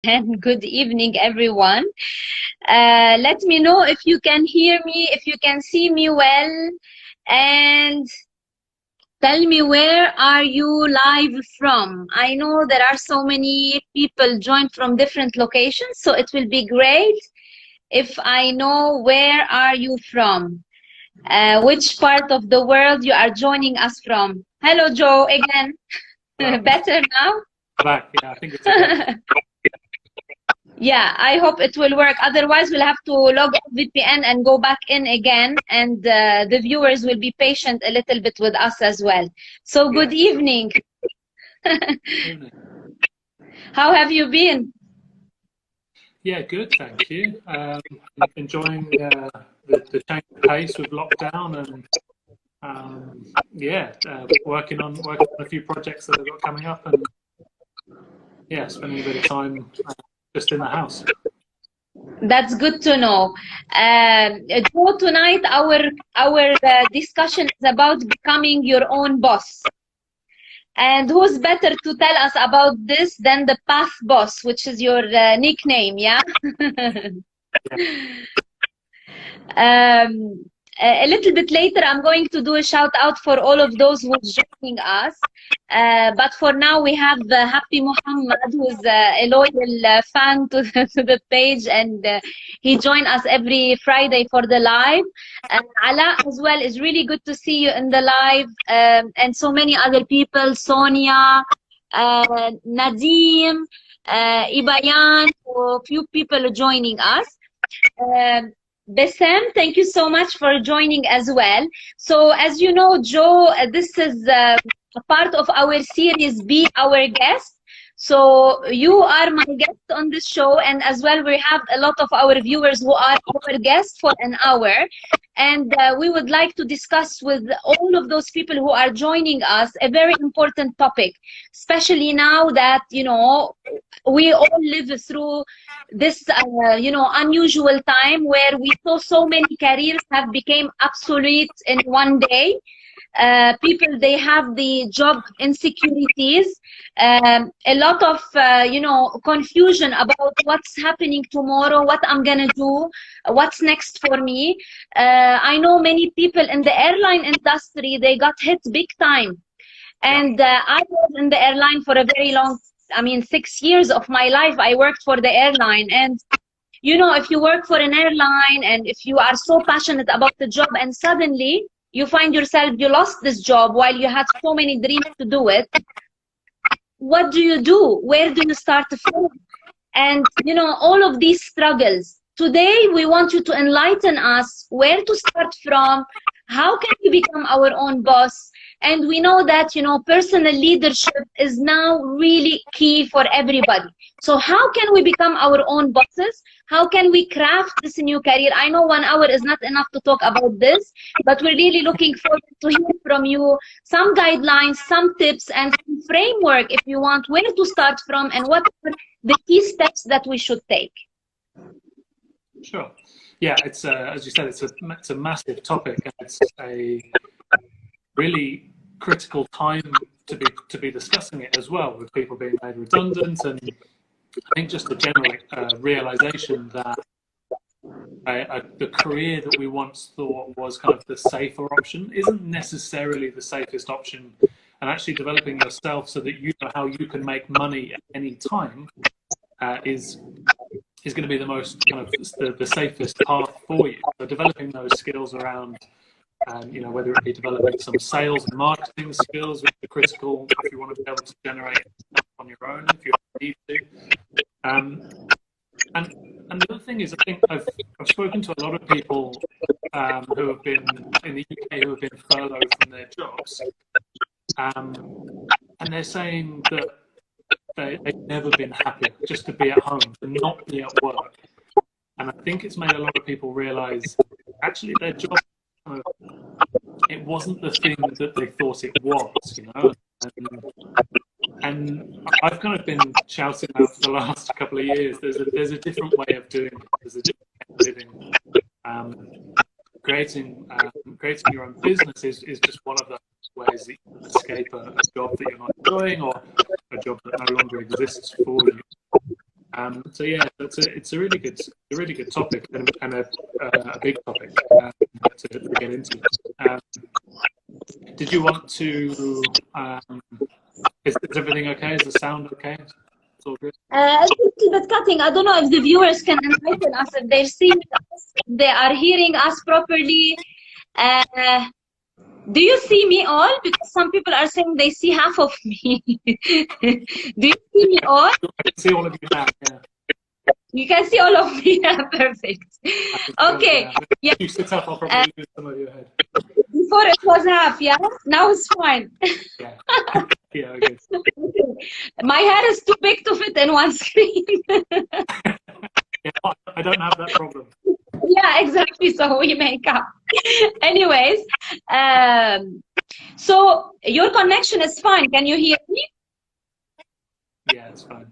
And good evening, everyone. Let me know if you can hear me, if you can see me well, and tell me where are you live from. I know there are so many people joined from different locations, so it will be great if I know where are you from, which part of the world you are joining us from. Hello, Joe, again. Better now? Back, yeah, I think it's okay. Yeah, I hope it will work. Otherwise, we'll have to log off VPN and go back in again, and the viewers will be patient a little bit with us as well. So, good evening. Evening. How have you been? Yeah, good, thank you. Enjoying the change of pace with lockdown, and working on a few projects that I've got coming up, and yeah, spending a bit of time just in the house. That's good to know. Joe, tonight our discussion is about becoming your own boss. And who's better to tell us about this than the Path Boss, which is your nickname, yeah? A little bit later, I'm going to do a shout out for all of those who are joining us. But for now, we have Happy Muhammad, who's a loyal fan to the page, and he joins us every Friday for the live. Ala as well, is really good to see you in the live, and so many other people, Sonia, Nadim, Ibayan, so few people are joining us. Besem, thank you so much for joining as well. So as you know, Joe, this is a part of our series, Be Our Guest. So you are my guest on this show, and as well we have a lot of our viewers who are our guests for an hour. And we would like to discuss with all of those people who are joining us a very important topic, especially now that, you know, we all live through this, unusual time where we saw so many careers have become obsolete in one day. People, they have the job insecurities, a lot of confusion about what's happening tomorrow, what I'm gonna do, what's next for me. I know many people in the airline industry, they got hit big time, and I was in the airline for a very long, 6 years of my life I worked for the airline. And you know, if you work for an airline and if you are so passionate about the job and suddenly you find yourself, you lost this job while you had so many dreams to do it, what do you do? Where do you start from? And, you know, all of these struggles. Today, we want you to enlighten us where to start from, how can we become our own boss? And we know that, you know, personal leadership is now really key for everybody. So how can we become our own bosses? How can we craft this new career? I know 1 hour is not enough to talk about this, but we're really looking forward to hear from you some guidelines, some tips, and some framework, if you want, where to start from and what are the key steps that we should take. Sure. Yeah, it's as you said, it's a massive topic, and it's a really critical time to be discussing it as well, with people being made redundant, and I think just the general realization that the career that we once thought was kind of the safer option isn't necessarily the safest option, and actually developing yourself so that you know how you can make money at any time is going to be the most kind of the safest path for you. So developing those skills around, you know, whether it be developing some sales and marketing skills, which are critical if you want to be able to generate on your own, if you need to. And the other thing is, I think I've spoken to a lot of people who have been in the UK who have been furloughed from their jobs, and they're saying that they've never been happier just to be at home, to not be at work. And I think it's made a lot of people realize actually their job, it wasn't the thing that they thought it was, you know. And I've kind of been shouting out for the last couple of years, there's a different way of doing it. There's a different way of living. Creating your own business is just one of the ways that you can escape a job that you're not enjoying, or a job that no longer exists for you. So yeah, it's a really good topic and a big topic to get into. Did you want to? Is everything okay? Is the sound okay? It's all good. A little bit cutting. I don't know if the viewers can enlighten us if they're seeing us, if they are hearing us properly. Do you see me all? Because some people are saying they see half of me. Do you see me all? I can see all of you now. Yeah. You can see all of me. Perfect. Okay. Yeah. You sit up, I'll probably use some of your head. Before it was half, yeah? Now it's fine. Yeah. Yeah, okay. My hair is too big to fit in one screen. Yeah, I don't have that problem. Yeah, exactly. So we make up. Anyways, so your connection is fine. Can you hear me? Yeah, it's fine.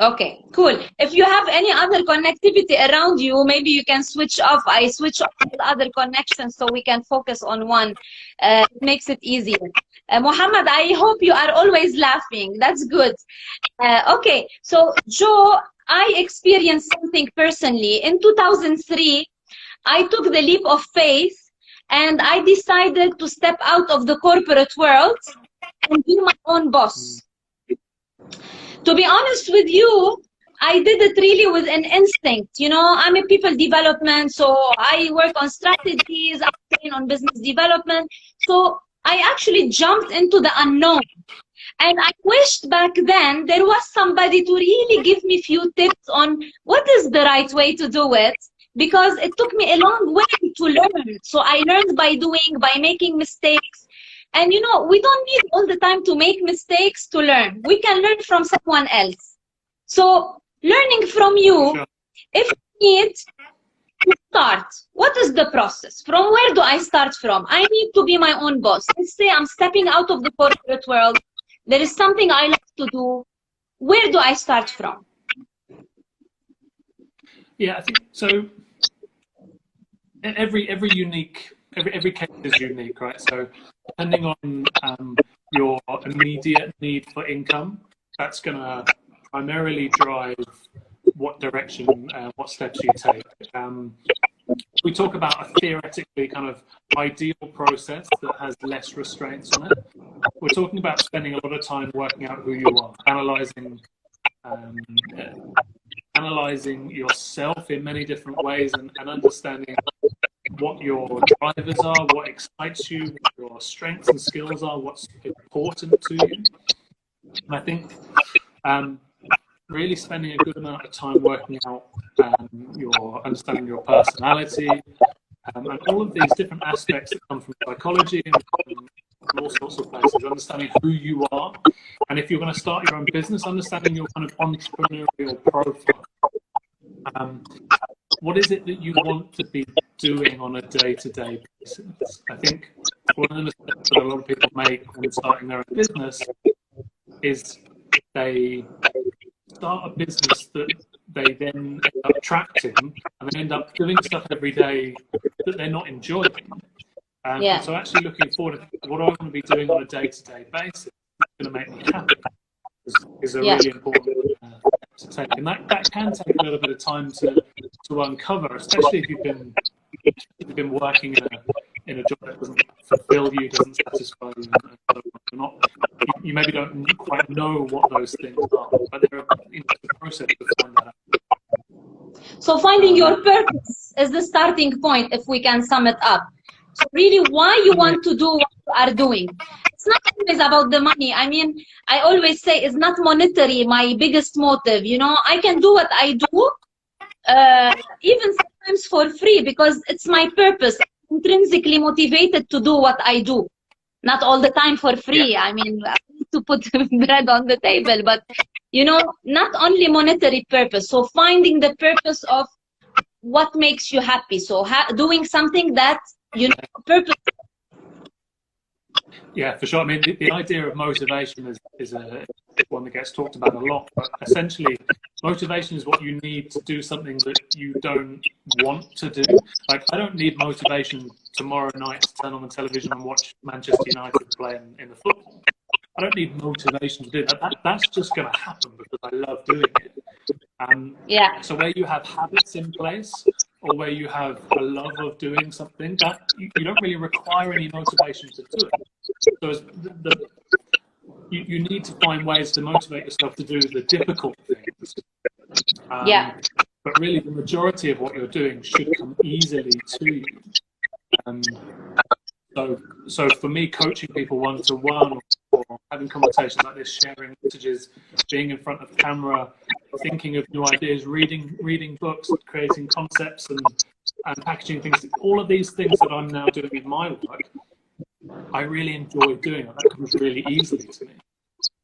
Okay, cool. If you have any other connectivity around you, maybe you can switch off. I switch off the other connections so we can focus on one. It makes it easier. Muhammad, I hope you are always laughing. That's good. Okay, so Joe, I experienced something personally. In 2003, I took the leap of faith and I decided to step out of the corporate world and be my own boss. To be honest with you, I did it really with an instinct. You know, I'm in people development, so I work on strategies, I train on business development. So I actually jumped into the unknown. And I wished back then there was somebody to really give me a few tips on what is the right way to do it, because it took me a long way to learn. So I learned by doing, by making mistakes. And you know, we don't need all the time to make mistakes to learn. We can learn from someone else. So learning from you, if you need to start, what is the process? From where do I start from? I need to be my own boss. Let's say I'm stepping out of the corporate world. There is something I like to do. Where do I start from? Yeah, I think so. Every case is unique, right? So depending on your immediate need for income, that's going to primarily drive what direction, what steps you take. We talk about a theoretically kind of ideal process that has less restraints on it. We're talking about spending a lot of time working out who you are, analyzing yourself in many different ways and understanding what your drivers are, what excites you, what your strengths and skills are, what's important to you. And I think really spending a good amount of time working out understanding your personality, and all of these different aspects that come from psychology and from all sorts of places, understanding who you are. And if you're going to start your own business, understanding your kind of entrepreneurial profile. What is it that you want to be doing on a day-to-day basis? I think one of the mistakes that a lot of people make when starting their own business is they start a business that they then end up tracking and they end up doing stuff every day that they're not enjoying. So actually looking forward to what I want to be doing on a day-to-day basis that's going to make me happy is a really important to take. And that can take a little bit of time to uncover, especially if you've been working in a job that doesn't fulfill you, doesn't satisfy you, and you maybe don't quite know what those things are, but they're in the process to find that out. So finding your purpose is the starting point, if we can sum it up. So really why you want to do what you are doing. It's not always about the money. I mean, I always say it's not monetary my biggest motive. You know, I can do what I do, even sometimes for free, because it's my purpose. I'm intrinsically motivated to do what I do. Not all the time for free. Yeah. I mean, I need to put bread on the table, but you know, not only monetary purpose. So finding the purpose of what makes you happy. So doing something that, you know, purpose. Yeah, for sure. I mean, the idea of motivation is one that gets talked about a lot, but essentially motivation is what you need to do something that you don't want to do. Like, I don't need motivation tomorrow night to turn on the television and watch Manchester United play in the football. I don't need motivation to do that. That's just going to happen because I love doing it. So where you have habits in place, or where you have a love of doing something, that you don't really require any motivation to do it. So you need to find ways to motivate yourself to do the difficult things. But really, the majority of what you're doing should come easily to you. So for me, coaching people one-to-one, or having conversations like this, sharing messages, being in front of camera, thinking of new ideas, reading books, creating concepts and packaging things, all of these things that I'm now doing in my work, I really enjoy doing it. That comes really easily to me.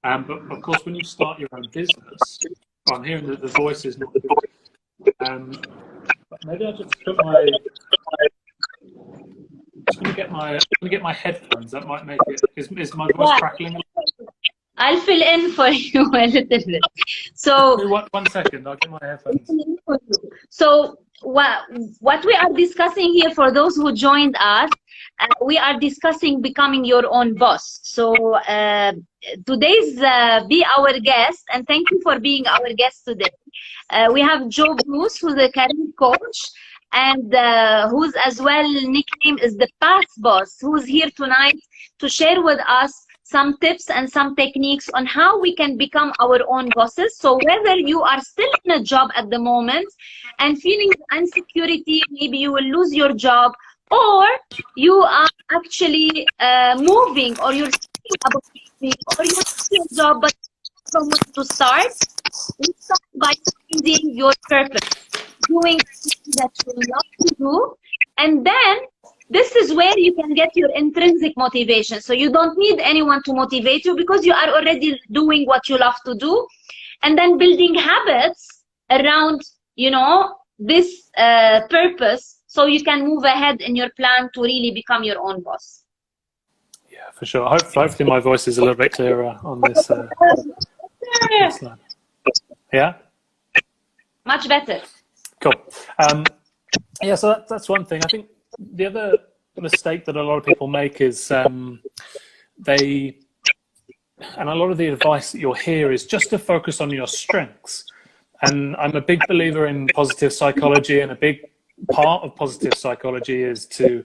But of course, when you start your own business, I'm hearing that the voice is not good. But maybe I'll just put my... I'm going to get my headphones. That might make it. Is my voice crackling? I'll fill in for you a little bit. So 1 second. I'll get my headphones. So what we are discussing here, for those who joined us, we are discussing becoming your own boss. So today's be our guest, and thank you for being our guest today. We have Joe Bruce, who's a career coach, and whose as well nickname is the Path Boss, who's here tonight to share with us some tips and some techniques on how we can become our own bosses. So whether you are still in a job at the moment and feeling insecurity, maybe you will lose your job, or you are actually moving, or you're thinking about moving, or you have your job but don't know where to start, we start by finding your purpose, doing something that you love to do, and then this is where you can get your intrinsic motivation. So you don't need anyone to motivate you because you are already doing what you love to do, and then building habits around, you know, this purpose, so you can move ahead in your plan to really become your own boss. Yeah, for sure. Hopefully my voice is a little bit clearer on this. This slide. Yeah? Much better. Cool. Yeah, so that's one thing. I think the other mistake that a lot of people make is and a lot of the advice that you'll hear is just to focus on your strengths. And I'm a big believer in positive psychology, and a big part of positive psychology is to,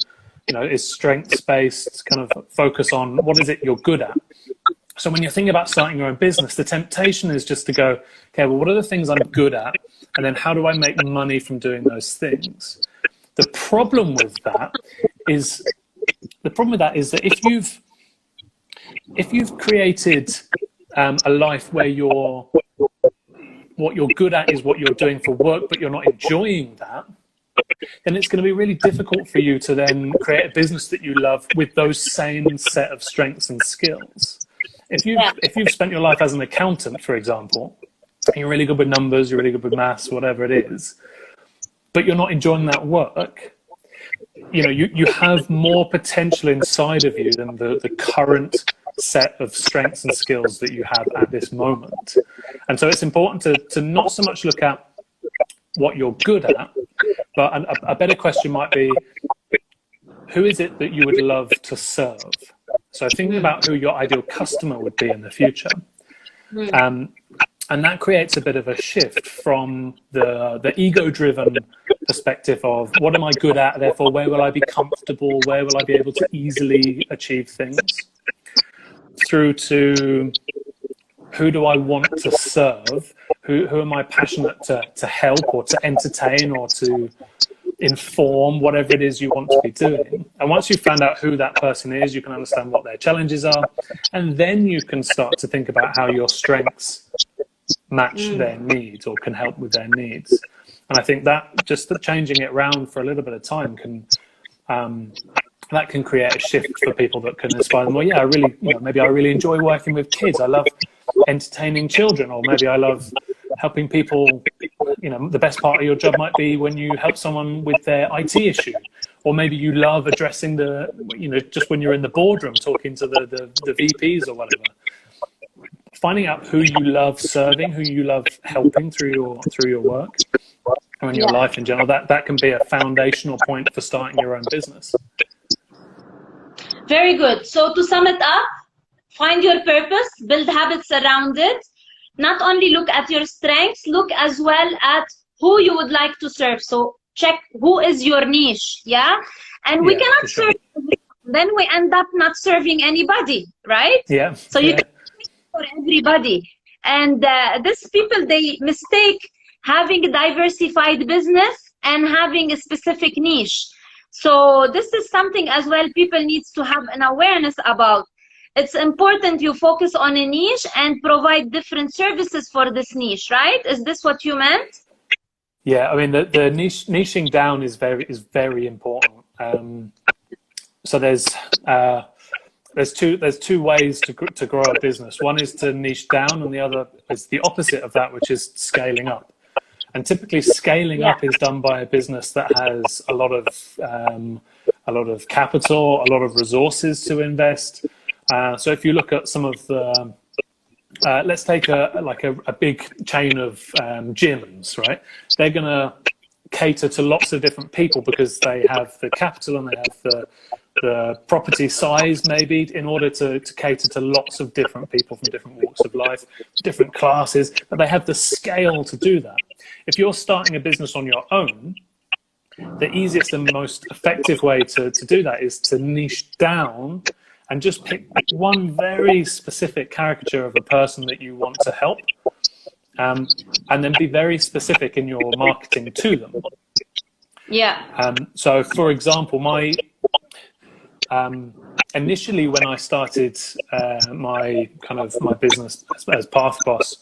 is strengths-based, kind of focus on what is it you're good at. So when you're thinking about starting your own business, the temptation is just to go, okay, well, what are the things I'm good at? And then how do I make money from doing those things? The problem with that is that if you've created a life where what you're good at is what you're doing for work, but you're not enjoying that, then it's going to be really difficult for you to then create a business that you love with those same set of strengths and skills. If you've spent your life as an accountant, for example, and you're really good with numbers, you're really good with maths, whatever it is, but you're not enjoying that work, you have more potential inside of you than the current set of strengths and skills that you have at this moment. And so it's important to not so much look at what you're good at, but a better question might be, who is it that you would love to serve? So thinking about who your ideal customer would be in the future. And that creates a bit of a shift from the ego-driven perspective of what am I good at, therefore where will I be comfortable, where will I be able to easily achieve things, through to who do I want to serve, who am I passionate to help or to entertain or to inform, whatever it is you want to be doing. And once you've found out who that person is, you can understand what their challenges are, and then you can start to think about how your strengths match their needs or can help with their needs. And I think that just changing it around for a little bit of time can that can create a shift for people that can inspire them. Well, yeah, maybe I really enjoy working with kids. I love entertaining children, or maybe I love helping people. The best part of your job might be when you help someone with their IT issue, or maybe you love addressing just when you're in the boardroom talking to the VPs or whatever. Finding out who you love serving, who you love helping through your work and in your life in general, that can be a foundational point for starting your own business. Very good. So to sum it up, find your purpose, build habits around it. Not only look at your strengths, look as well at who you would like to serve. So check who is your niche, yeah? And we cannot serve, then we end up not serving anybody, right? Yeah. So you can for everybody. And these people, they mistake having a diversified business and having a specific niche. So this is something as well people needs to have an awareness about. It's important you focus on a niche and provide different services for this niche, right? Is this what you meant? Yeah, I mean the niching down is very important. So there's two ways to grow a business. One is to niche down, and the other is the opposite of that, which is scaling up. And typically, scaling up is done by a business that has a lot of capital, a lot of resources to invest. So if you look at some of the let's take a big chain of gyms, right? They're going to cater to lots of different people because they have the capital and they have the property size, maybe, in order to cater to lots of different people from different walks of life, different classes, but they have the scale to do that. If you're starting a business on your own, the easiest and most effective way to do that is to niche down and just pick one very specific caricature of a person that you want to help, and then be very specific in your marketing to them. Yeah. So, for example, initially when I started my business as Path Boss,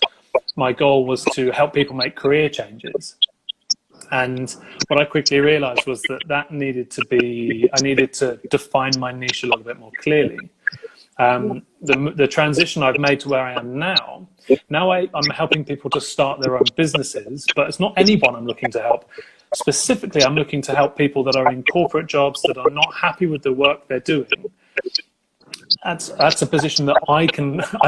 my goal was to help people make career changes. And what I quickly realized was that I needed to define my niche a little bit more clearly. The transition I've made to where I am now I'm helping people to start their own businesses, but it's not anyone I'm looking to help. Specifically, I'm looking to help people that are in corporate jobs that are not happy with the work they're doing. That's a position that I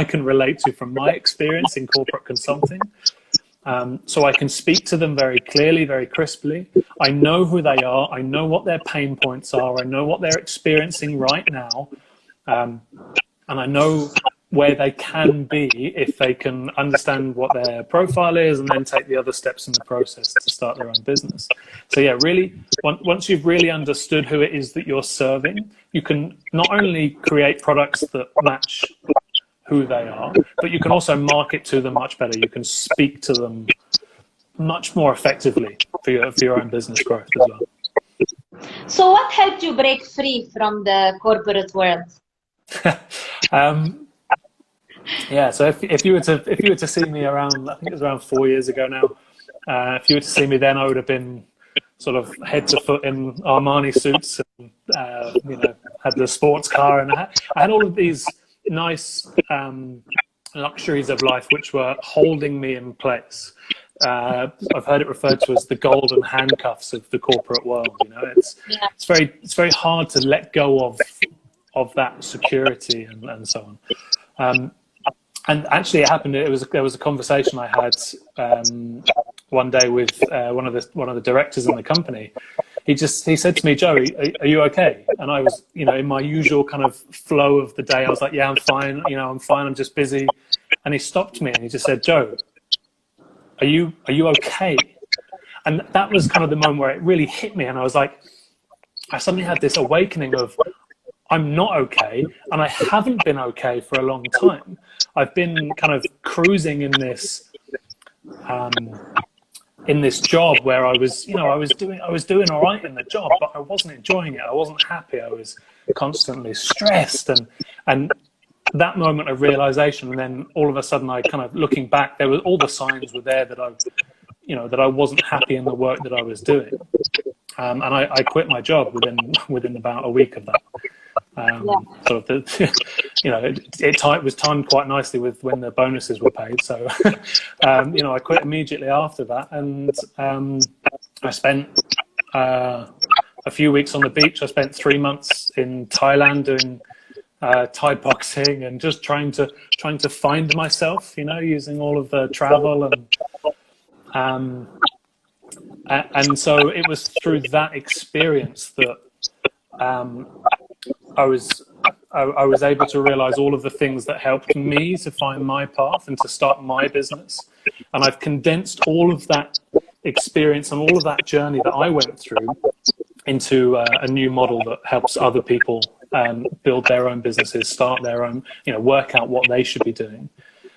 can relate to from my experience in corporate consulting. So I can speak to them very clearly, very crisply. I know who they are. I know what their pain points are. I know what they're experiencing right now. And I know where they can be if they can understand what their profile is and then take the other steps in the process to start their own business. So yeah, really, once you've really understood who it is that you're serving, you can not only create products that match who they are, but you can also market to them much better. You can speak to them much more effectively for your own business growth as well. So what helped you break free from the corporate world? Yeah, so if you were to see me around, I think it was around 4 years ago now, if you were to see me then, I would have been sort of head to foot in Armani suits and had the sports car, and I had all of these nice luxuries of life which were holding me in place. I've heard it referred to as the golden handcuffs of the corporate world. It's very hard to let go of that security and so on. And actually, it happened. There was a conversation I had one day with one of the directors in the company. He said to me, "Joe, are you okay?" And I was, in my usual kind of flow of the day, I was like, "Yeah, I'm fine. I'm fine. I'm just busy." And he stopped me and he just said, "Joe, are you okay?" And that was kind of the moment where it really hit me. And I was like, I suddenly had this awakening of, I'm not okay, and I haven't been okay for a long time. I've been kind of cruising in this job where I was doing all right in the job, but I wasn't enjoying it. I wasn't happy. I was constantly stressed, and that moment of realization, and then all of a sudden, I kind of looking back, there were all the signs were there that I wasn't happy in the work that I was doing, and I quit my job within about a week of that. Sort of it was timed quite nicely with when the bonuses were paid. So, I quit immediately after that, and I spent a few weeks on the beach. I spent 3 months in Thailand doing Thai boxing and just trying to find myself. Using all of the travel and so it was through that experience that I I was able to realize all of the things that helped me to find my path and to start my business. And I've condensed all of that experience and all of that journey that I went through into a new model that helps other people build their own businesses, start their own, work out what they should be doing.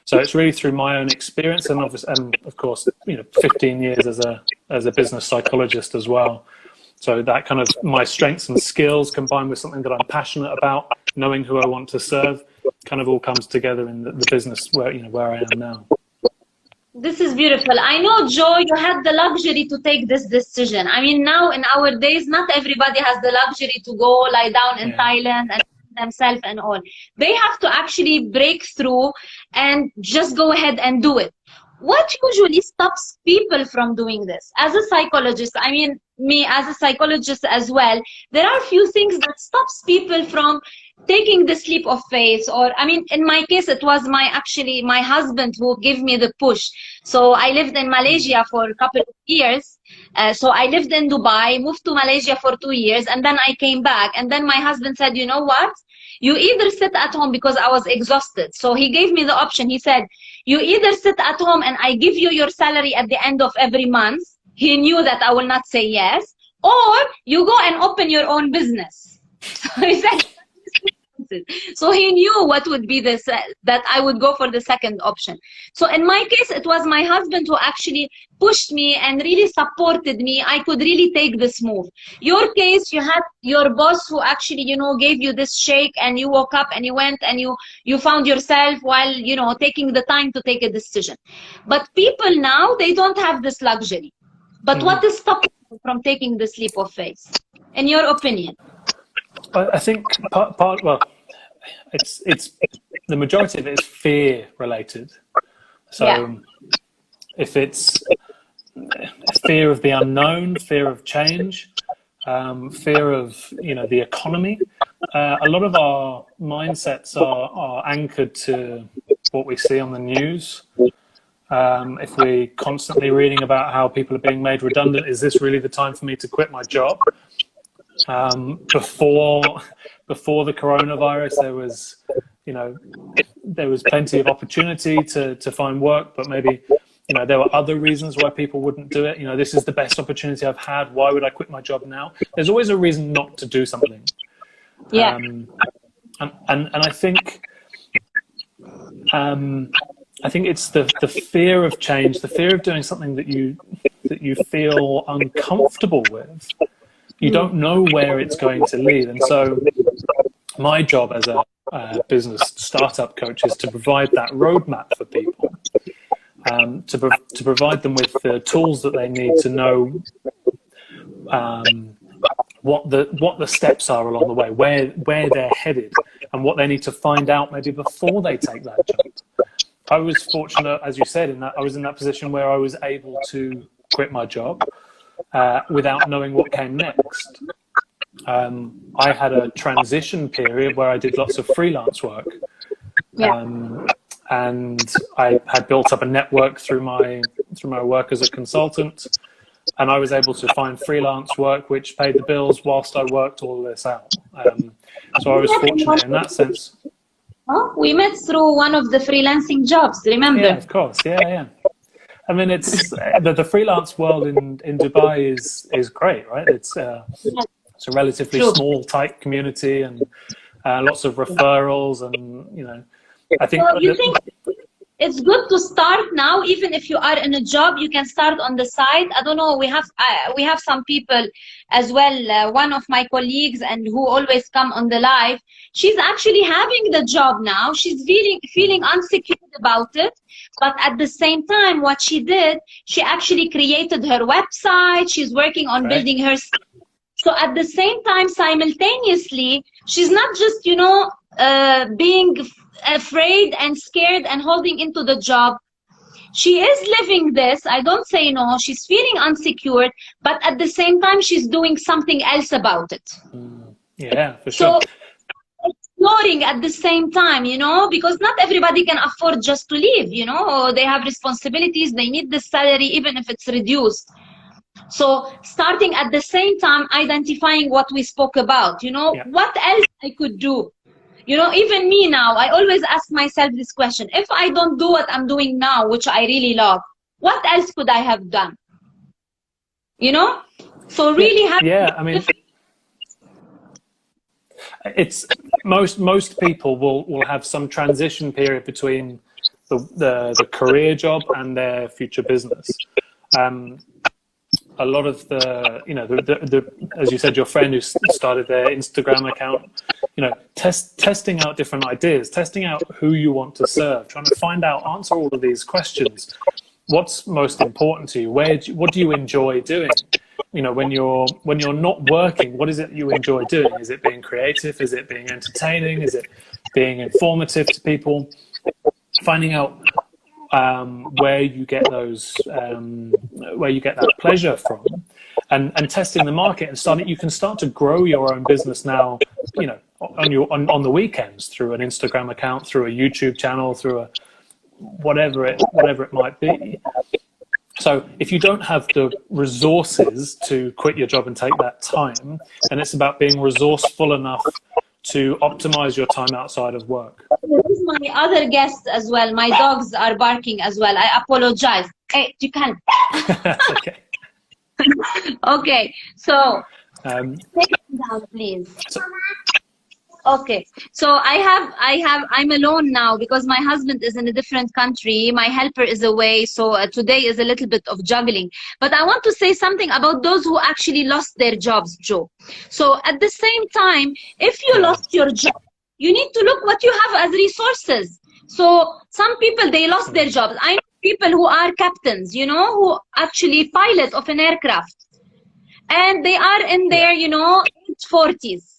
So it's really through my own experience, and of course, 15 years as a business psychologist as well. So that kind of my strengths and skills combined with something that I'm passionate about, knowing who I want to serve, kind of all comes together in the business where I am now. This is beautiful. I know, Joe, you had the luxury to take this decision. I mean, now in our days, not everybody has the luxury to go lie down in Thailand and themselves and all. They have to actually break through and just go ahead and do it. What usually stops people from doing this? As a psychologist, I mean, me as a psychologist as well, there are a few things that stops people from taking the leap of faith. Or, I mean, in my case, it was my husband who gave me the push. So I lived in Malaysia for a couple of years. So I lived in Dubai, moved to Malaysia for 2 years, and then I came back. And then my husband said, you know what? You either sit at home, because I was exhausted. So he gave me the option. He said, you either sit at home and I give you your salary at the end of every month. He knew that I will not say yes. Or you go and open your own business. So he said, so he knew what would be this, that I would go for the second option. So in my case, it was my husband who actually pushed me and really supported me. I could really take this move. Your case, you had your boss who actually, gave you this shake, and you woke up and you went and you found yourself while, taking the time to take a decision. But people now, they don't have this luxury. But what is stopping them from taking this leap of faith, in your opinion? I think it's the majority of it is fear related. So if it's fear of the unknown, fear of change, fear of the economy, a lot of our mindsets are anchored to what we see on the news. If we're constantly reading about how people are being made redundant, is this really the time for me to quit my job? Before the coronavirus, there was plenty of opportunity to find work, but maybe there were other reasons why people wouldn't do it. This is the best opportunity I've had. Why would I quit my job now? There's always a reason not to do something. And I think it's the fear of change, the fear of doing something that you feel uncomfortable with. You don't know where it's going to lead. And so my job as a business startup coach is to provide that roadmap for people, to provide them with the tools that they need to know what the steps are along the way, where they're headed, and what they need to find out maybe before they take that jump. I was fortunate, as you said, in that I was in that position where I was able to quit my job without knowing what came next. I had a transition period where I did lots of freelance work, and I had built up a network through my work as a consultant, and I was able to find freelance work which paid the bills whilst I worked all this out. So I was fortunate in that sense. Oh, we met through one of the freelancing jobs, remember? Yeah, of course. Yeah. I mean, it's the freelance world in Dubai is great, right? It's a relatively small, tight community, and lots of referrals, and I think. So you think it's good to start now, even if you are in a job, you can start on the side. I don't know. We have some people as well. One of my colleagues, and who always come on the live, she's actually having the job now. She's feeling insecure about it. But at the same time, what she did, she actually created her website. She's working on building her. So at the same time, simultaneously, she's not just, being afraid and scared and holding into the job. She is living this. I don't say no. She's feeling insecure, but at the same time, she's doing something else about it. Yeah, for sure. So exploring at the same time, because not everybody can afford just to live, they have responsibilities. They need the salary, even if it's reduced. So starting at the same time, identifying what we spoke about, what else I could do. You know, even me now, I always ask myself this question. If I don't do what I'm doing now, which I really love, what else could I have done? You know? So really yeah, I mean, it's most people will have some transition period between the career job and their future business. A lot of the, you know, as you said, your friend who started their Instagram account, you know, testing out different ideas, testing out who you want to serve, trying to find out, answer all of these questions. What's most important to you? What do you enjoy doing? You know, when you're not working, what is it you enjoy doing? Is it being creative? Is it being entertaining? Is it being informative to people? Finding out where you get those, where you get that pleasure from, and testing the market, and you can start to grow your own business now. You know, on the weekends through an Instagram account, through a YouTube channel, through a whatever it might be. So if you don't have the resources to quit your job and take that time, then it's about being resourceful enough to optimize your time outside of work. This is my other guest as well. My dogs are barking as well. I apologize. Hey, you can. Okay. Okay. So take them down, please. Okay. So I'm alone now because my husband is in a different country. My helper is away. So today is a little bit of juggling. But I want to say something about those who actually lost their jobs, Joe. So at the same time, if you lost your job, you need to look what you have as resources. So some people, they lost their jobs. I know people who are captains, you know, who actually pilot of an aircraft. And they are in their, you know, 40s.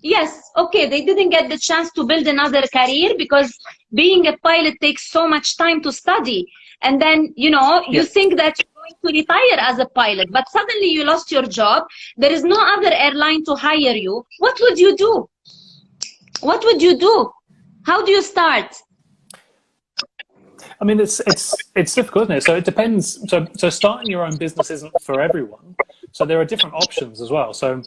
Yes, okay, they didn't get the chance to build another career because being a pilot takes so much time to study. And then, you know, you think that you're going to retire as a pilot, but suddenly you lost your job. There is no other airline to hire you. What would you do? What would you do? How do you start? I mean, it's difficult, isn't it? So it depends. So starting your own business isn't for everyone. So there are different options as well. So,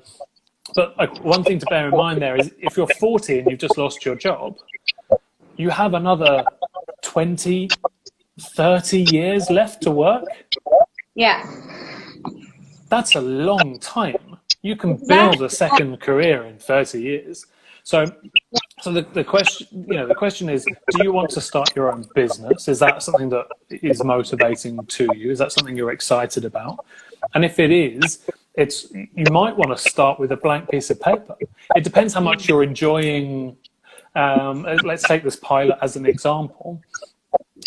but one thing to bear in mind there is if you're 40 and you've just lost your job, you have another 20, 30 years left to work. Yeah. That's a long time. You can build a second career in 30 years. So the question is, do you want to start your own business? Is that something that is motivating to you? Is that something you're excited about? And if it is, you might want to start with a blank piece of paper. It depends how much you're enjoying. Let's take this pilot as an example.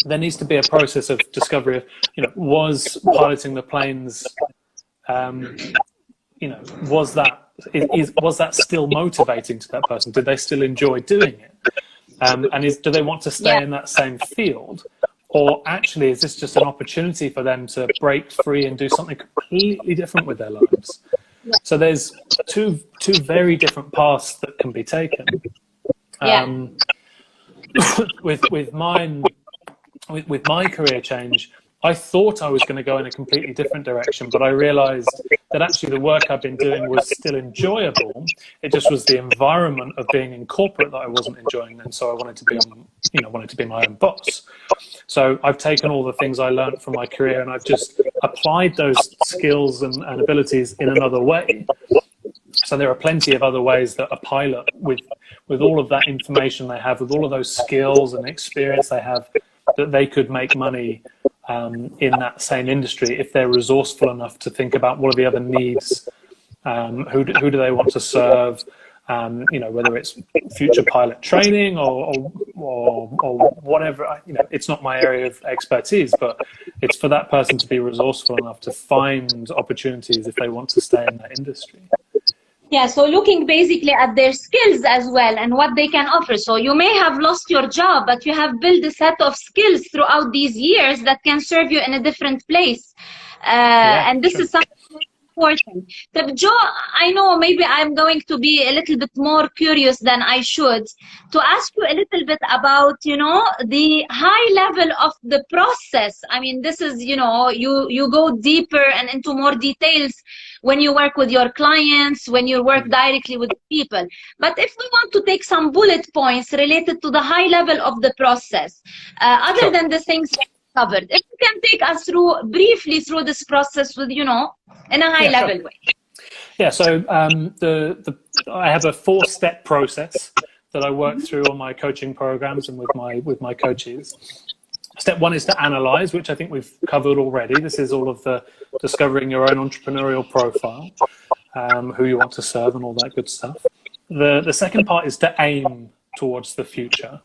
There needs to be a process of discovery of, you know, was piloting the planes, you know, was that still motivating to that person? Did they still enjoy doing it? And do they want to stay in that same field? Or actually, is this just an opportunity for them to break free and do something completely different with their lives? So there's two very different paths that can be taken. With my career change, I thought I was going to go in a completely different direction, but I realized that actually the work I've been doing was still enjoyable. It just was the environment of being in corporate that I wasn't enjoying, and so I wanted to be my own boss. So I've taken all the things I learned from my career and I've just applied those skills and abilities in another way. So there are plenty of other ways that a pilot, with all of that information they have, with all of those skills and experience they have, that they could make money in that same industry if they're resourceful enough to think about what are the other needs, who do they want to serve, you know, whether it's future pilot training or whatever. You know, it's not my area of expertise, but it's for that person to be resourceful enough to find opportunities if they want to stay in that industry. Yeah, so looking basically at their skills as well and what they can offer. So you may have lost your job, but you have built a set of skills throughout these years that can serve you in a different place. And this is something important. So, Joe, I know maybe I'm going to be a little bit more curious than I should to ask you a little bit about, you know, the high level of the process. I mean, this is, you know, you go deeper and into more details when you work with your clients, when you work directly with people. But if we want to take some bullet points related to the high level of the process, other than the things covered, if you can take us through briefly through this process with, you know, in a high level way. Yeah, so I have a 4-step process that I work through on my coaching programs and with my coaches. Step 1 is to analyze, which I think we've covered already. This is all of the discovering your own entrepreneurial profile, who you want to serve and all that good stuff. The second part is to aim towards the future.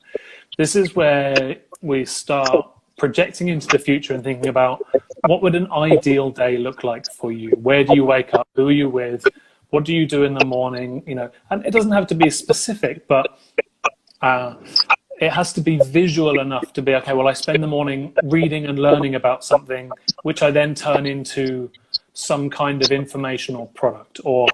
This is where we start projecting into the future and thinking about what would an ideal day look like for you? Where do you wake up? Who are you with? What do you do in the morning? You know, and it doesn't have to be specific, but it has to be visual enough to be, okay, well, I spend the morning reading and learning about something, which I then turn into some kind of informational product. Or,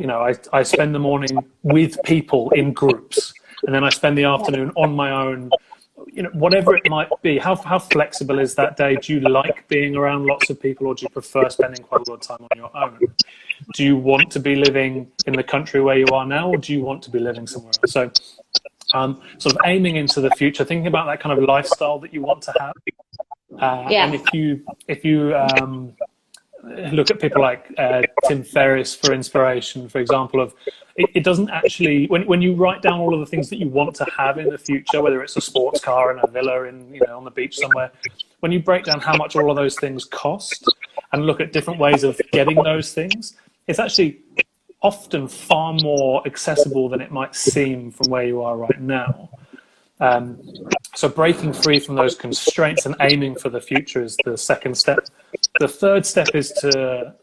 you know, I spend the morning with people in groups, and then I spend the afternoon on my own. You know, whatever it might be, how flexible is that day? Do you like being around lots of people, or do you prefer spending quite a lot of time on your own? Do you want to be living in the country where you are now, or do you want to be living somewhere else? So sort of aiming into the future, thinking about that kind of lifestyle that you want to have. And if you look at people like Tim Ferriss for inspiration, for example, of it doesn't actually, when you write down all of the things that you want to have in the future, whether it's a sports car and a villa in, you know, on the beach somewhere, when you break down how much all of those things cost and look at different ways of getting those things, it's actually often far more accessible than it might seem from where you are right now. So breaking free from those constraints and aiming for the future is the second step. The third step is to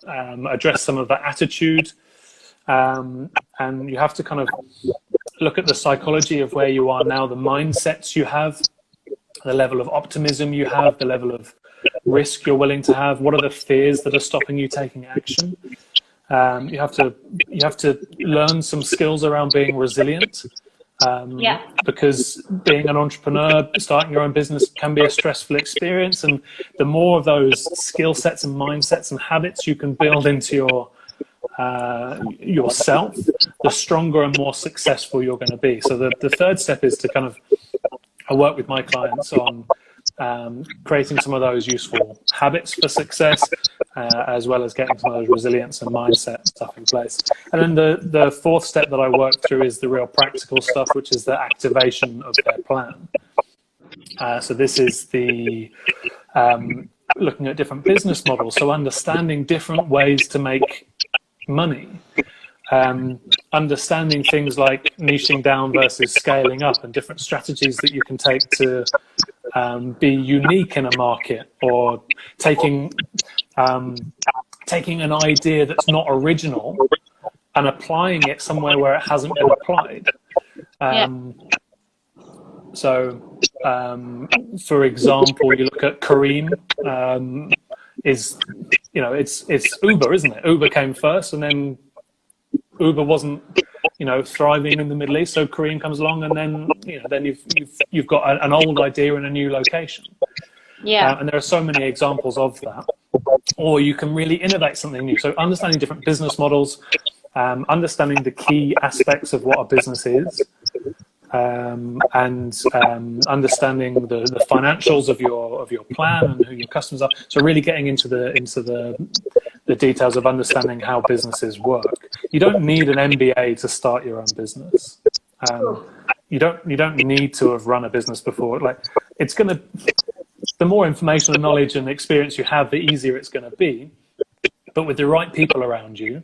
address some of the attitude, and you have to kind of look at the psychology of where you are now, the mindsets you have, the level of optimism you have, the level of risk you're willing to have. What are the fears that are stopping you taking action? You have to learn some skills around being resilient. Because being an entrepreneur, starting your own business can be a stressful experience, and the more of those skill sets and mindsets and habits you can build into yourself, the stronger and more successful you're going to be. So the third step is to kind of, I work with my clients on creating some of those useful habits for success, as well as getting some of those resilience and mindset stuff in place. And then the fourth step that I work through is the real practical stuff, which is the activation of their plan. So this is the looking at different business models, so understanding different ways to make money, understanding things like niching down versus scaling up, and different strategies that you can take to be unique in a market, or taking an idea that's not original and applying it somewhere where it hasn't been applied. So, for example, you look at Kareem, it's Uber, isn't it? Uber came first, and then Uber wasn't, thriving in the Middle East. So Kareem comes along, and then you've got an old idea in a new location. And there are so many examples of that. Or you can really innovate something new. So understanding different business models, understanding the key aspects of what a business is, and understanding the financials of your plan and who your customers are. So really getting into the details of understanding how businesses work. You don't need an MBA to start your own business. You don't need to have run a business before. The more information and knowledge and experience you have, the easier it's going to be. But with the right people around you,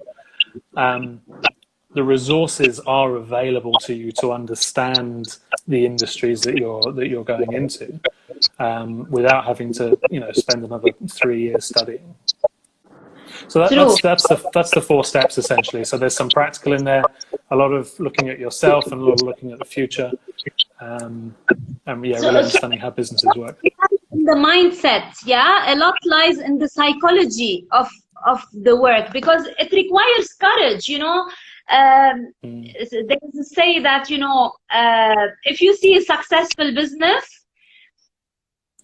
the resources are available to you to understand the industries that you're going into, without having to spend another 3 years studying. So that's the 4 steps essentially. So there's some practical in there, a lot of looking at yourself and a lot of looking at the future, and really understanding how businesses work. The mindset, a lot lies in the psychology of of the work, because it requires courage, you know. They say that, you know, if you see a successful business,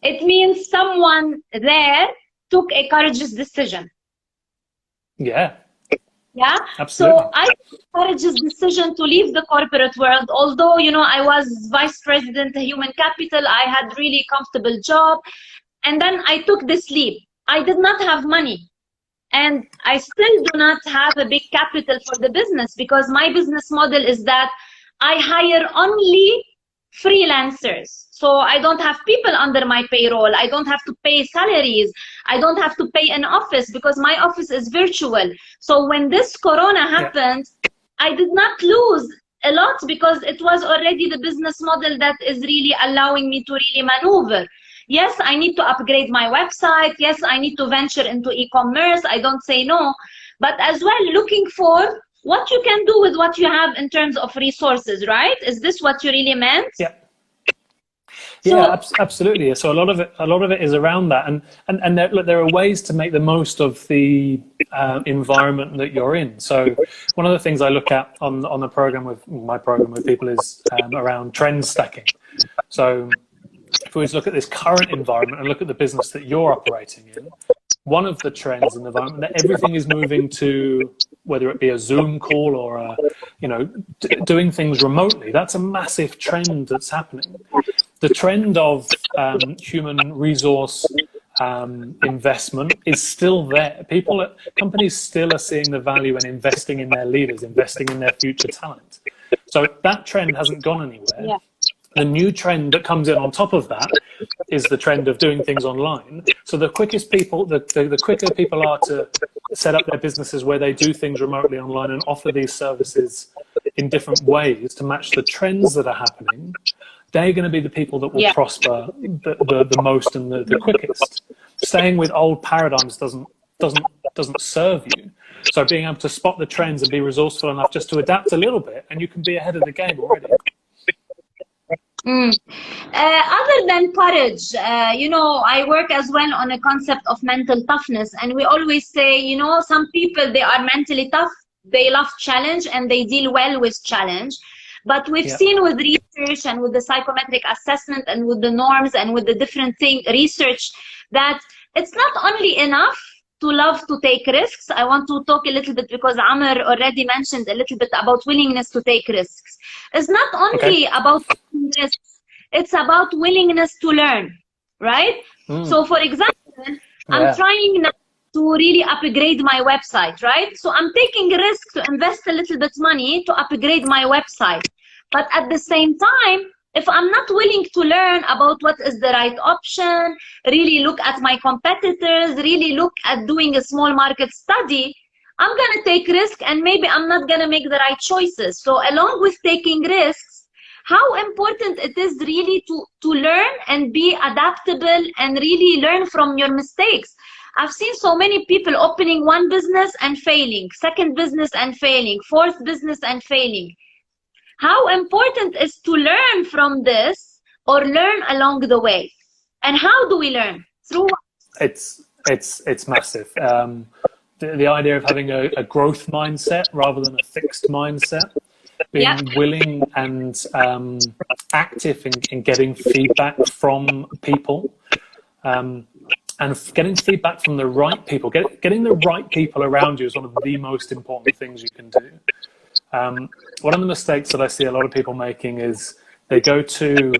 it means someone there took a courageous decision. Yeah. Yeah. Absolutely. So I took a courageous decision to leave the corporate world. Although, you know, I was vice president of human capital, I had really comfortable job. And then I took this leap. I did not have money. And I still do not have a big capital for the business, because my business model is that I hire only freelancers. So I don't have people under my payroll. I don't have to pay salaries. I don't have to pay an office, because my office is virtual. So when this Corona happened, I did not lose a lot, because it was already the business model that is really allowing me to really maneuver. Yes, I need to upgrade my website. Yes, I need to venture into e-commerce. I don't say no. But as well, looking for what you can do with what you have in terms of resources, right? Is this what you really meant? Yeah. Yeah, absolutely. So a lot of it is around that, and there are ways to make the most of the environment that you're in. So one of the things I look at on the program with my program with people is around trend stacking. So if we look at this current environment and look at the business that you're operating in, one of the trends in the environment that everything is moving to, whether it be a Zoom call or you know, doing things remotely. That's a massive trend that's happening. The trend of human resource investment is still there. Companies still are seeing the value in investing in their leaders, investing in their future talent. So that trend hasn't gone anywhere. Yeah. The new trend that comes in on top of that is the trend of doing things online. So the quicker people are to set up their businesses where they do things remotely online and offer these services in different ways to match the trends that are happening, they're going to be the people that will prosper the most and the quickest. Staying with old paradigms doesn't serve you. So being able to spot the trends and be resourceful enough just to adapt a little bit, and you can be ahead of the game already. Other than courage, you know, I work as well on a concept of mental toughness, and we always say, you know, some people, they are mentally tough, they love challenge, and they deal well with challenge. But we've seen with research and with the psychometric assessment and with the norms and with the different research, that it's not only enough to love to take risks. I want to talk a little bit, because Amr already mentioned a little bit about willingness to take risks. It's not only about taking risks, it's about willingness to learn, right? So for example, I'm trying now to really upgrade my website, right? So I'm taking a risk to invest a little bit money to upgrade my website. But at the same time, if I'm not willing to learn about what is the right option, really look at my competitors, really look at doing a small market study, I'm going to take risk, and maybe I'm not going to make the right choices. So along with taking risks, how important it is really to learn and be adaptable and really learn from your mistakes. I've seen so many people opening one business and failing, second business and failing, fourth business and failing. How important is to learn from this, or learn along the way? And how do we learn? Through what? It's massive. The idea of having a growth mindset rather than a fixed mindset, being willing and active in getting feedback from people, and getting feedback from the right people. Getting the right people around you is one of the most important things you can do. One of the mistakes that I see a lot of people making is they go to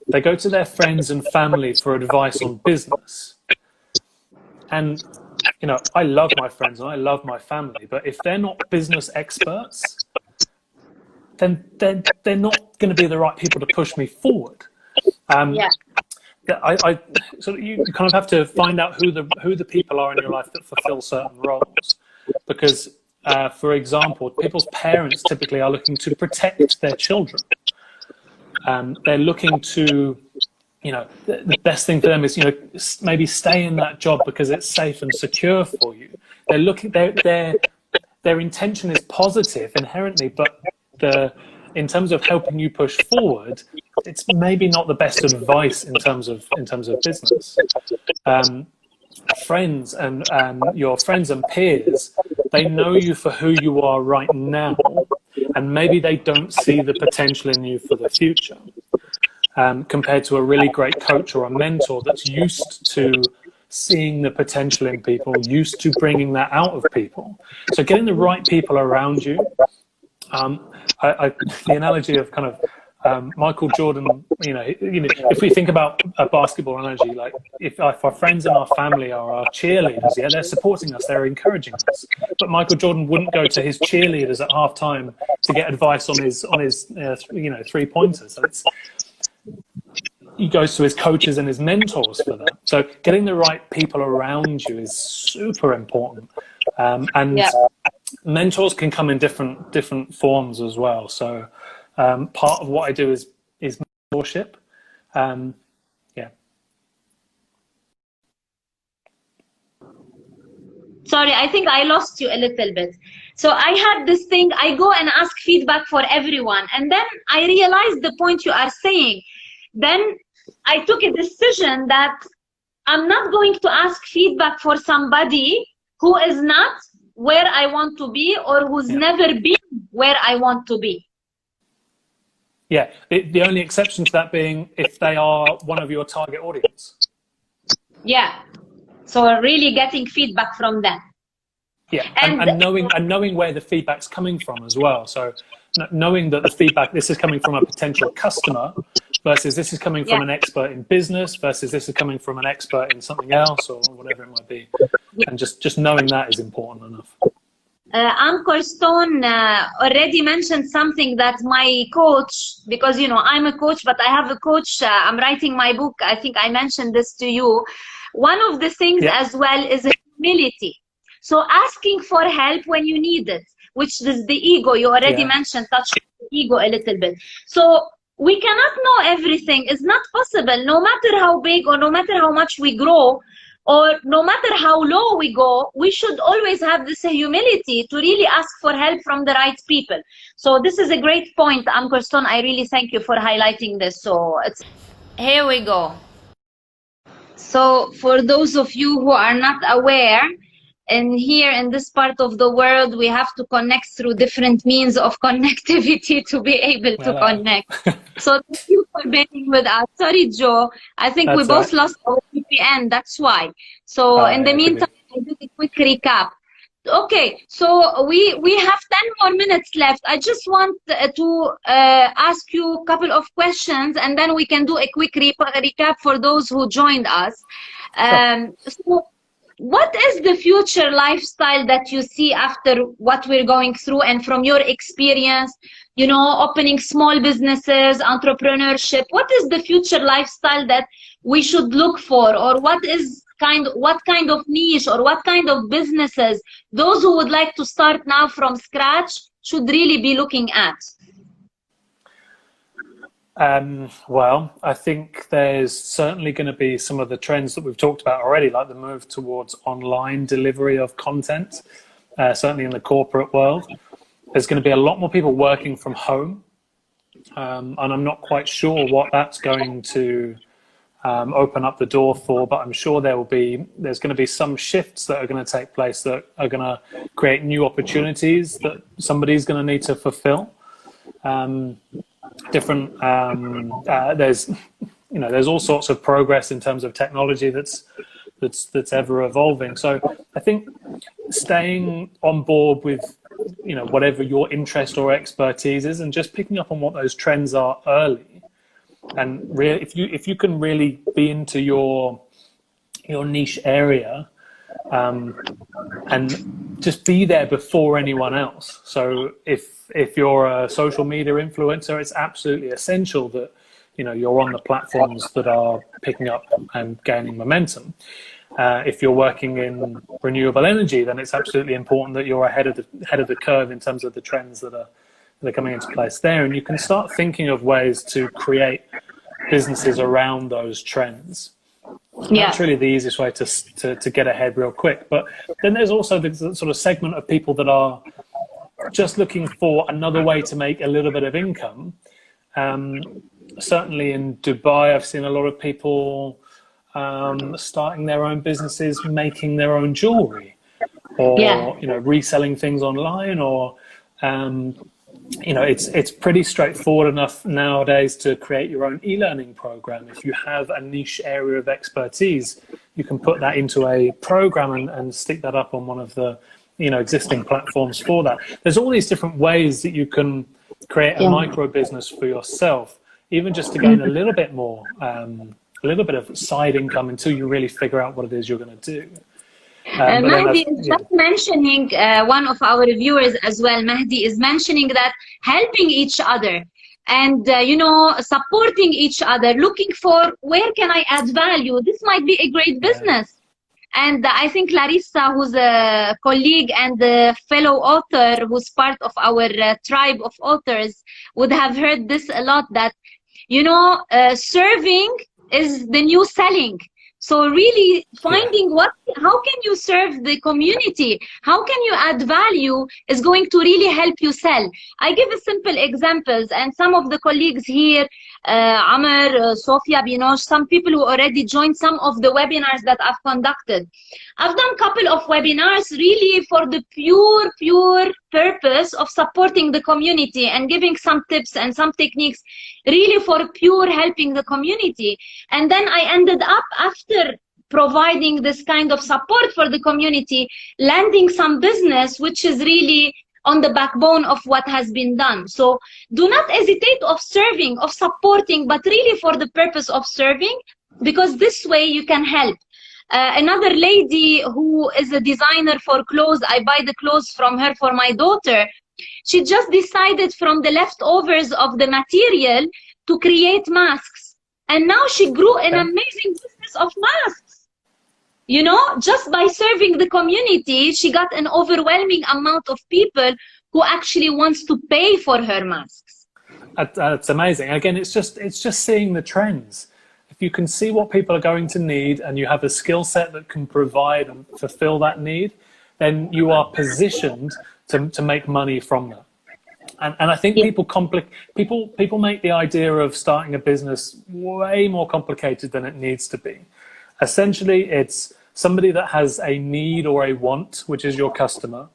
their friends and family for advice on business. And, you know, I love my friends and I love my family, but if they're not business experts, then they're not going to be the right people to push me forward. So you kind of have to find out who the people are in your life that fulfill certain roles, because for example, people's parents typically are looking to protect their children. They're looking to, you know, the best thing for them is, you know, maybe stay in that job because it's safe and secure for you. They're looking, their intention is positive inherently, but in terms of helping you push forward, it's maybe not the best advice in terms of business. friends and your friends and peers, they know you for who you are right now, and maybe they don't see the potential in you for the future, compared to a really great coach or a mentor that's used to seeing the potential in people, used to bringing that out of people. So getting the right people around you. The analogy of kind of Michael Jordan, if we think about a basketball analogy, like if our friends and our family are our cheerleaders, yeah, they're supporting us, they're encouraging us. But Michael Jordan wouldn't go to his cheerleaders at halftime to get advice on his 3-pointers. So he goes to his coaches and his mentors for that. So getting the right people around you is super important. Mentors can come in different forms as well. So part of what I do is mentorship. Sorry, I think I lost you a little bit. So I had this thing, I go and ask feedback for everyone. And then I realized the point you are saying. Then I took a decision that I'm not going to ask feedback for somebody who is not where I want to be, or who's never been where I want to be. Yeah, the only exception to that being if they are one of your target audience. Yeah, so really getting feedback from them. Yeah, and knowing where the feedback's coming from as well. So knowing that the feedback, this is coming from a potential customer versus this is coming from an expert in business versus this is coming from an expert in something else or whatever it might be. And just knowing that is important enough. Anchor Stone already mentioned something that my coach, because I'm a coach, but I have a coach, I'm writing my book, I think I mentioned this to you. One of the things as well is humility. So asking for help when you need it, which is the ego. You already mentioned, touch the ego a little bit. So we cannot know everything. It's not possible. No matter how big or no matter how much we grow or no matter how low we go, we should always have this humility to really ask for help from the right people. So this is a great point, Anchor Stone. I really thank you for highlighting this. So here we go. So for those of you who are not aware, and here in this part of the world, we have to connect through different means of connectivity to be able to connect. So thank you for being with us. Sorry, Joe. I think we both lost our VPN. That's why. So in the meantime, I did a quick recap. Okay, so we have 10 more minutes left. I just want to ask you a couple of questions, and then we can do a quick recap for those who joined us. So what is the future lifestyle that you see after what we're going through, and from your experience, opening small businesses, entrepreneurship? What is the future lifestyle that we should look for, or what kind of niche or what kind of businesses those who would like to start now from scratch should really be looking at? Well, I think there's certainly going to be some of the trends that we've talked about already, like the move towards online delivery of content, certainly in the corporate world. There's going to be a lot more people working from home, and I'm not quite sure what that's going to open up the door for, but I'm sure there's going to be some shifts that are going to take place that are going to create new opportunities that somebody's going to need to fulfill. There's all sorts of progress in terms of technology that's ever evolving. So I think staying on board with whatever your interest or expertise is, and just picking up on what those trends are early, and really if you can really be into your niche area, and just be there before anyone else. So if you're a social media influencer, it's absolutely essential that you're on the platforms that are picking up and gaining momentum. If you're working in renewable energy, then it's absolutely important that you're ahead of the curve in terms of the trends that are coming into place there. And you can start thinking of ways to create businesses around those trends. That's really the easiest way to get ahead real quick. But then there's also the sort of segment of people that are just looking for another way to make a little bit of income. Certainly in Dubai, I've seen a lot of people starting their own businesses, making their own jewelry, or reselling things online, or it's pretty straightforward enough nowadays to create your own e-learning program. If you have a niche area of expertise, you can put that into a program and stick that up on one of the existing platforms for that. There's all these different ways that you can create a micro business for yourself, even just to gain a little bit more, a little bit of side income until you really figure out what it is you're going to do. Mahdi is just mentioning, one of our viewers as well, Mahdi is mentioning that helping each other and, supporting each other, looking for where can I add value. This might be a great business. And I think Larissa, who's a colleague and a fellow author who's part of our tribe of authors, would have heard this a lot, that, serving is the new selling. So really finding how can you serve the community? How can you add value is going to really help you sell. I give a simple examples, and some of the colleagues here, Amr, Sofia, Binosh, some people who already joined some of the webinars that I've conducted. I've done a couple of webinars really for the pure purpose of supporting the community and giving some tips and some techniques, really for pure helping the community. And then I ended up, after providing this kind of support for the community, landing some business which is really on the backbone of what has been done. So do not hesitate of serving, of supporting, but really for the purpose of serving, because this way you can help. Another lady who is a designer for clothes, I buy the clothes from her for my daughter. She just decided from the leftovers of the material to create masks. And now she grew an amazing business of masks. Just by serving the community, she got an overwhelming amount of people who actually wants to pay for her masks. That's amazing. Again, it's just seeing the trends. If you can see what people are going to need and you have a skill set that can provide and fulfill that need, then you are positioned to make money from that. And I think people make the idea of starting a business way more complicated than it needs to be. Essentially, it's somebody that has a need or a want, which is your customer.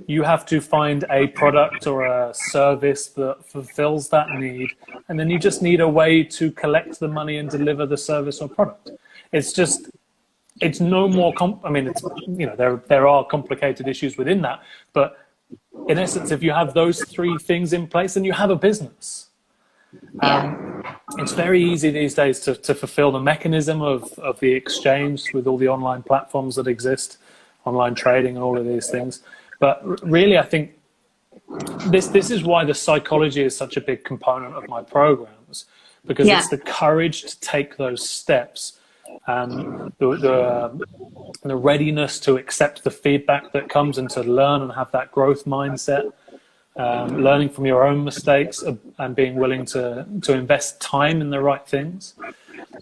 You have to find a product or a service that fulfills that need, and then you just need a way to collect the money and deliver the service or product. It's no more there are complicated issues within that, but in essence, if you have those three things in place, then you have a business. It's very easy these days to fulfill the mechanism of the exchange with all the online platforms that exist, online trading and all of these things. But really, I think this is why the psychology is such a big component of my programs, because it's the courage to take those steps, the readiness to accept the feedback that comes and to learn and have that growth mindset, learning from your own mistakes and being willing to invest time in the right things.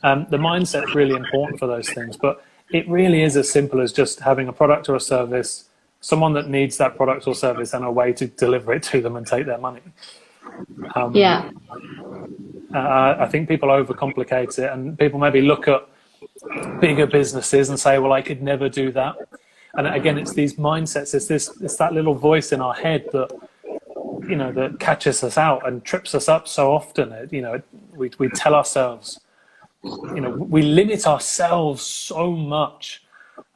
The mindset is really important for those things, but it really is as simple as just having a product or a service, someone that needs that product or service, and a way to deliver it to them and take their money. I think people overcomplicate it, and people maybe look at bigger businesses and say, well, I could never do that. And again, it's these mindsets, it's that little voice in our head that that catches us out and trips us up so often. We tell ourselves, we limit ourselves so much.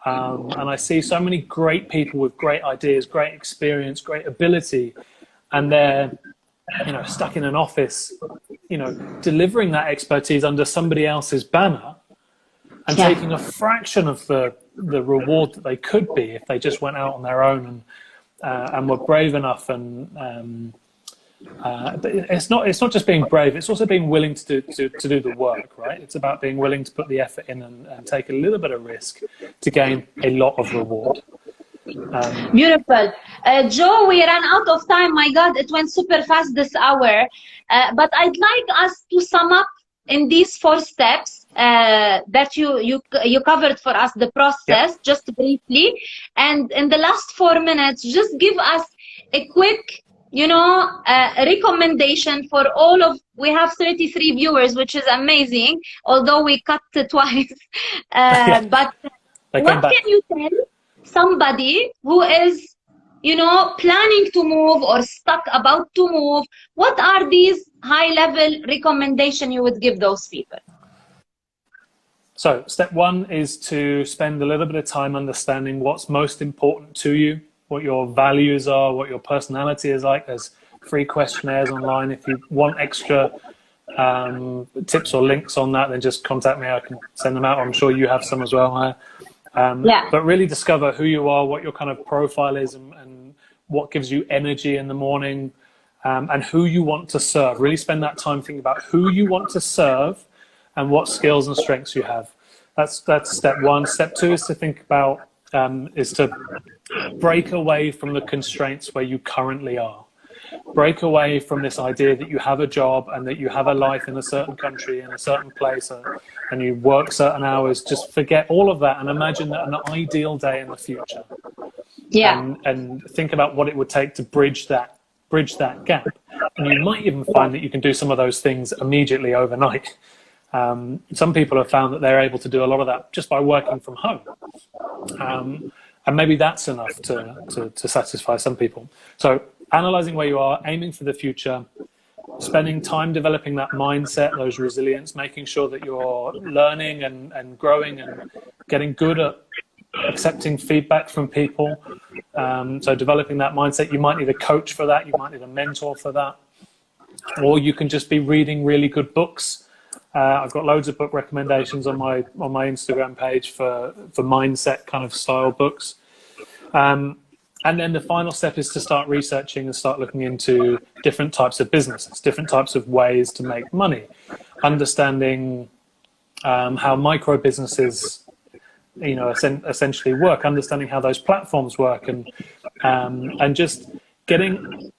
And I see so many great people with great ideas, great experience, great ability, and they're stuck in an office, delivering that expertise under somebody else's banner and taking a fraction of the reward that they could be if they just went out on their own and were brave enough. But it's not just being brave, it's also being willing to do the work, right? It's about being willing to put the effort in and take a little bit of risk to gain a lot of reward. Beautiful. Joe, we ran out of time. My God, it went super fast this hour. But I'd like us to sum up in these 4 steps that you covered for us, the process, just briefly. And in the last 4 minutes, just give us a quick, recommendation for all of we have 33 viewers, which is amazing, although we cut it twice. But what can you tell somebody who is, you know, planning to move or stuck about to move? What are these high-level recommendations you would give those people? So step one is to spend a little bit of time understanding what's most important to you, what your values are, what your personality is like. There's free questionnaires online. If you want extra tips or links on that, then just contact me. I can send them out. I'm sure you have some as well. But really discover who you are, what your kind of profile is, and what gives you energy in the morning, and who you want to serve. Really spend that time thinking about who you want to serve and what skills and strengths you have. That's step one. Step two is to think about, is to break away from the constraints where you currently are. Break away from this idea that you have a job and that you have a life in a certain country, in a certain place, and you work certain hours. Just forget all of that and imagine that an ideal day in the future. And think about what it would take to bridge that gap. And you might even find that you can do some of those things immediately overnight. Some people have found that they're able to do a lot of that just by working from home. And maybe that's enough to satisfy some people. So analyzing where you are, aiming for the future, spending time developing that mindset, those resilience, making sure that you're learning and growing and getting good at accepting feedback from people. So developing that mindset. You might need a coach for that. You might need a mentor for that. Or you can just be reading really good books. I've got loads of book recommendations on my Instagram page for mindset kind of style books. And then the final step is to start researching and start looking into different types of businesses, different types of ways to make money, understanding how micro businesses, you know, essentially work, understanding how those platforms work, and just getting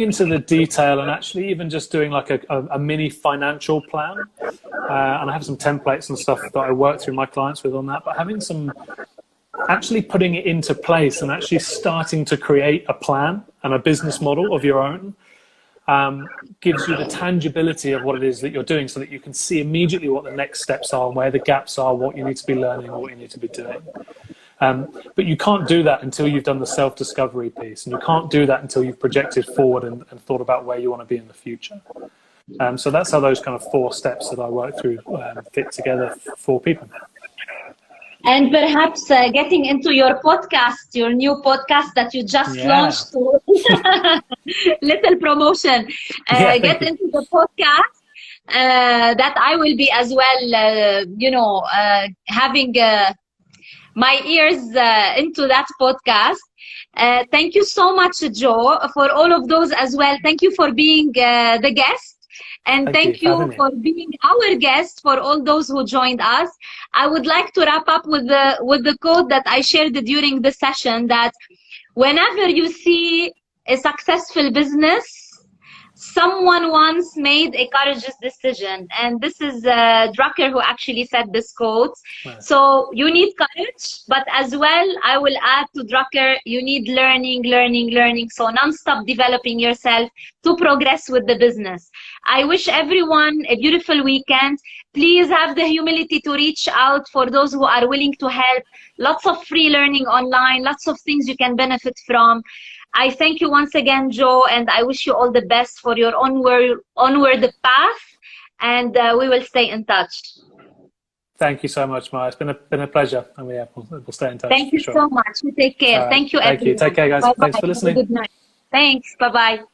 into the detail and actually even just doing like a mini financial plan. And I have some templates and stuff that I work through my clients with on that, but having some, actually putting it into place and actually starting to create a plan and a business model of your own gives you the tangibility of what it is that you're doing, so that you can see immediately what the next steps are and where the gaps are, what you need to be learning, what you need to be doing. But you can't do that until you've done the self-discovery piece, and you can't do that until you've projected forward and thought about where you want to be in the future. So that's how those kind of 4 steps that I work through fit together for people. And perhaps getting into your podcast, your new podcast that you just launched. Little promotion. Get into the podcast that I will be as well, having my ears into that podcast. Thank you so much, Joe, for all of those as well. Thank you for being the guest. And thank you for being our guest, for all those who joined us. I would like to wrap up with the quote that I shared during the session, that whenever you see a successful business, someone once made a courageous decision. And this is Drucker who actually said this quote. Right. So you need courage, but as well, I will add to Drucker, you need learning. So non-stop developing yourself to progress with the business. I wish everyone a beautiful weekend. Please have the humility to reach out for those who are willing to help. Lots of free learning online, lots of things you can benefit from. I thank you once again, Joe, and I wish you all the best for your onward path, and we will stay in touch. Thank you so much, Maya. It's been a pleasure, and we'll stay in touch. Thank you so much. You take care. Thank you, everyone. Thank you. Take care, guys. Bye-bye. Thanks for listening. Good night. Thanks. Bye-bye.